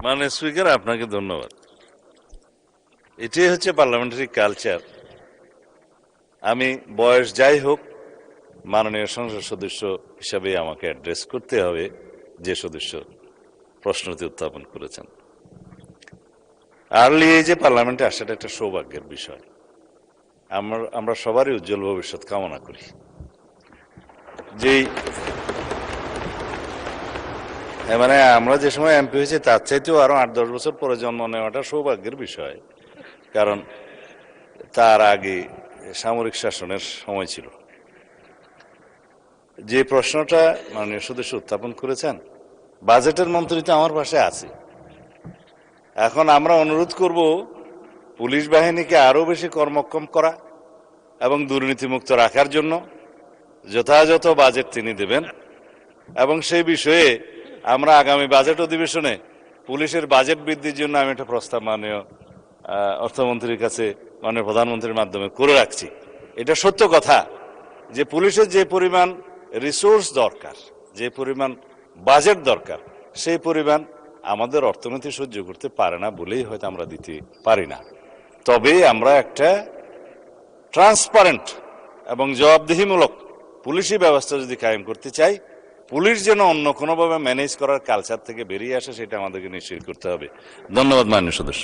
মাননীয় স্পিকার, আপনাকে ধন্যবাদ। এটাই হচ্ছে পার্লামেন্টারি কালচার। আমি বয়স যাই হোক, মাননীয় সংসদ সদস্য হিসাবে আমাকে অ্যাড্রেস করতে হবে যে সদস্য প্রশ্নটি উত্থাপন করেছেন। আর্লি এজে পার্লামেন্টে আসাটা একটা সৌভাগ্যের বিষয়। আমরা সবারই উজ্জ্বল ভবিষ্যৎ কামনা করি। যেই মানে আমরা যে সময় এমপি হয়েছি তার চাইতেও আরো 8-10 বছর পরে জন্ম নেওয়াটা সৌভাগ্যের বিষয়, কারণ তার আগে সামরিক শাসনের সময় ছিল। যে প্রশ্নটা মাননীয় সদস্য উত্থাপন করেছেন, বাজেটের মন্ত্রী তো আমার পাশে আছে। এখন আমরা অনুরোধ করব পুলিশ বাহিনীকে আরো বেশি কর্মক্ষম করা এবং দুর্নীতিমুক্ত রাখার জন্য যথাযথ বাজেট তিনি দেবেন, এবং সেই বিষয়ে আমরা আগামী বাজেট অধিবেশনে পুলিশের বাজেট বৃদ্ধির জন্য আমি একটা প্রস্তাব মাননীয় অর্থমন্ত্রীর কাছে মাননীয় প্রধানমন্ত্রীর মাধ্যমে করে রাখছি। এটা সত্য কথা যে পুলিশের যে পরিমাণ রিসোর্স দরকার, যে পরিমাণ বাজেট দরকার, সেই পরিমাণ আমাদের অর্থনীতি সহ্য করতে পারে না বলেই হয়তো আমরা দিতে পারি না। তবে আমরা একটা ট্রান্সপারেন্ট এবং জবাবদিহিমূলক পুলিশি ব্যবস্থা যদি কায়েম করতে চাই, পুলিশ যেন অন্য কোনোভাবে ম্যানেজ করার কালচার থেকে বেরিয়ে আসে, সেটা আমাদেরকে নিশ্চিত করতে হবে। ধন্যবাদ মাননীয় সদস্য।